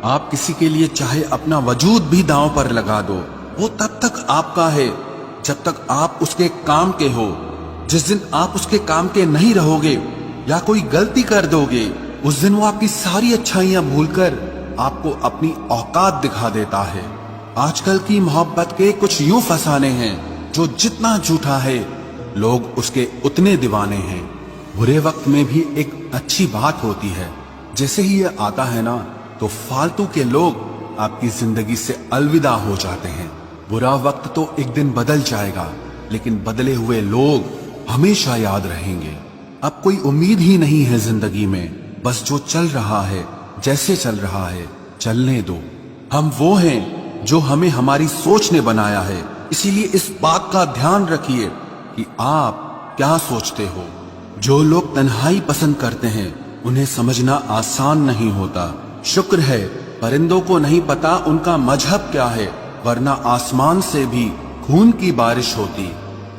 आप किसी के लिए चाहे अपना वजूद भी दांव पर लगा दो, वो तब तक आपका है जब तक आप उसके काम के हो। जिस दिन आप उसके काम के नहीं रहोगे या कोई गलती कर दोगे, उस दिन वो आपकी सारी अच्छाइयां भूलकर आपको अपनी औकात दिखा देता है। आजकल की मोहब्बत के कुछ यूं फसाने हैं जो जितना झूठा है लोग उसके उतने दीवाने हैं। बुरे वक्त में भी एक अच्छी बात होती है, जैसे ही ये आता है ना तो फालतू के लोग आपकी जिंदगी से अलविदा हो जाते हैं। बुरा वक्त तो एक दिन बदल जाएगा, लेकिन बदले हुए लोग हमेशा याद रहेंगे। अब कोई उम्मीद ही नहीं है जिंदगी में, बस जो चल रहा है जैसे चल रहा है चलने दो। हम वो हैं जो हमें हमारी सोच ने बनाया है, इसीलिए इस बात का ध्यान रखिए कि आप क्या सोचते हो। जो लोग तन्हाई पसंद करते हैं उन्हें समझना आसान नहीं होता। शुक्र है परिंदों को नहीं पता उनका मजहब क्या है, वरना आसमान से भी खून की बारिश होती।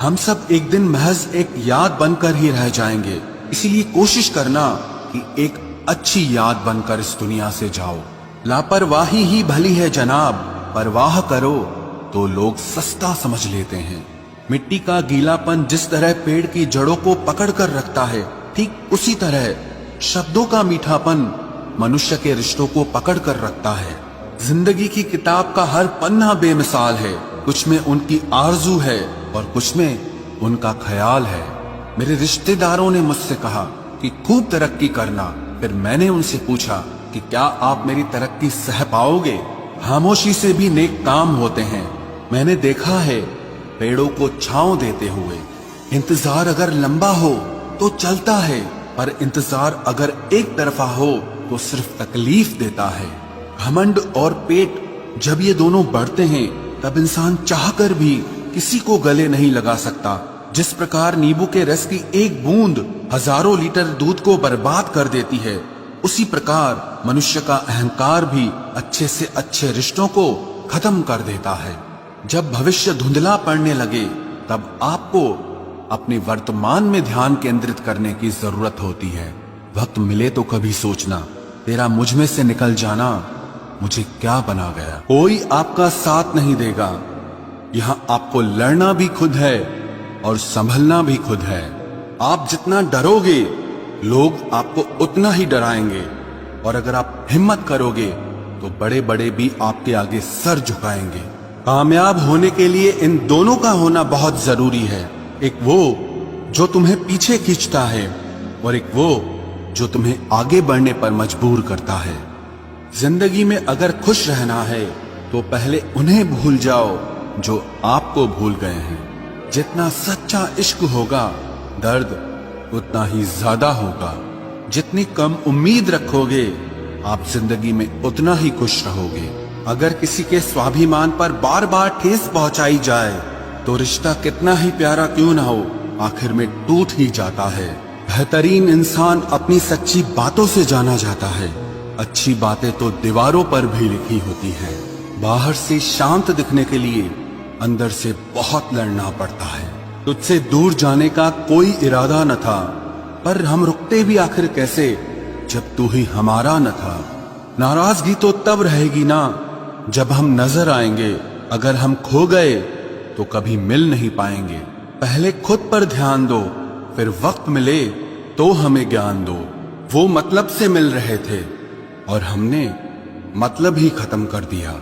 हम सब एक दिन महज एक याद बनकर ही रह जाएंगे, इसीलिए कोशिश करना कि एक अच्छी याद बनकर इस दुनिया से जाओ। लापरवाही ही भली है जनाब, परवाह करो तो लोग सस्ता समझ लेते हैं। मिट्टी का गीलापन जिस तरह पेड़ की जड़ों को पकड़ कर रखता है, ठीक उसी तरह शब्दों का मीठापन मनुष्य के रिश्तों को पकड़ कर रखता है। जिंदगी की किताब का हर पन्ना बेमिसाल है, कुछ में उनकी आरजू है और कुछ में उनका ख्याल है। मेरे रिश्तेदारों ने मुझसे कहा कि खूब तरक्की करना, फिर मैंने उनसे पूछा कि क्या आप मेरी तरक्की सह पाओगे? खामोशी से भी नेक काम होते हैं। मैंने देखा है पेड़ों को छांव देते हुए। इंतजार अगर लंबा हो तो चलता है, पर इंतजार अगर एक तरफा हो तो सिर्फ तकलीफ देता है। घमंड और पेट जब ये दोनों बढ़ते हैं तब इंसान चाहकर भी किसी को गले नहीं लगा सकता। जिस प्रकार नींबू के रस की एक बूंद हजारों लीटर दूध को बर्बाद कर देती है, उसी प्रकार मनुष्य का अहंकार भी अच्छे से अच्छे रिश्तों को खत्म कर देता है। जब भविष्य धुंधला पड़ने लगे तब आपको अपने वर्तमान में ध्यान केंद्रित करने की जरूरत होती है। वक्त मिले तो कभी सोचना, तेरा मुझ में से निकल जाना मुझे क्या बना गया। कोई आपका साथ नहीं देगा, यहाँ आपको लड़ना भी खुद है और संभलना भी खुद है। आप जितना डरोगे लोग आपको उतना ही डराएंगे, और अगर आप हिम्मत करोगे तो बड़े बड़े भी आपके आगे सर झुकाएंगे। कामयाब होने के लिए इन दोनों का होना बहुत जरूरी है, एक वो जो तुम्हें पीछे खींचता है और एक वो जो तुम्हें आगे बढ़ने पर मजबूर करता है। जिंदगी में अगर खुश रहना है तो पहले उन्हें भूल जाओ जो आपको भूल गए हैं। जितना सच्चा इश्क होगा दर्द उतना ही ज्यादा होगा। जितनी कम उम्मीद रखोगे आप जिंदगी में उतना ही खुश रहोगे। अगर किसी के स्वाभिमान पर बार बार ठेस पहुंचाई जाए तो रिश्ता कितना ही प्यारा क्यों ना हो, आखिर में टूट ही जाता है। बेहतरीन इंसान अपनी सच्ची बातों से जाना जाता है। अच्छी बातें तो दीवारों पर भी लिखी होती हैं। बाहर से शांत दिखने के लिए अंदर से बहुत लड़ना पड़ता है। तुझसे दूर जाने का कोई इरादा न था, पर हम रुकते भी आखिर कैसे जब तू ही हमारा न था। नाराजगी तो तब रहेगी ना जब हम नजर आएंगे, अगर हम खो गए तो कभी मिल नहीं पाएंगे। पहले खुद पर ध्यान दो, फिर वक्त मिले तो हमें ज्ञान दो। वो मतलब से मिल रहे थे और हमने मतलब ही खत्म कर दिया।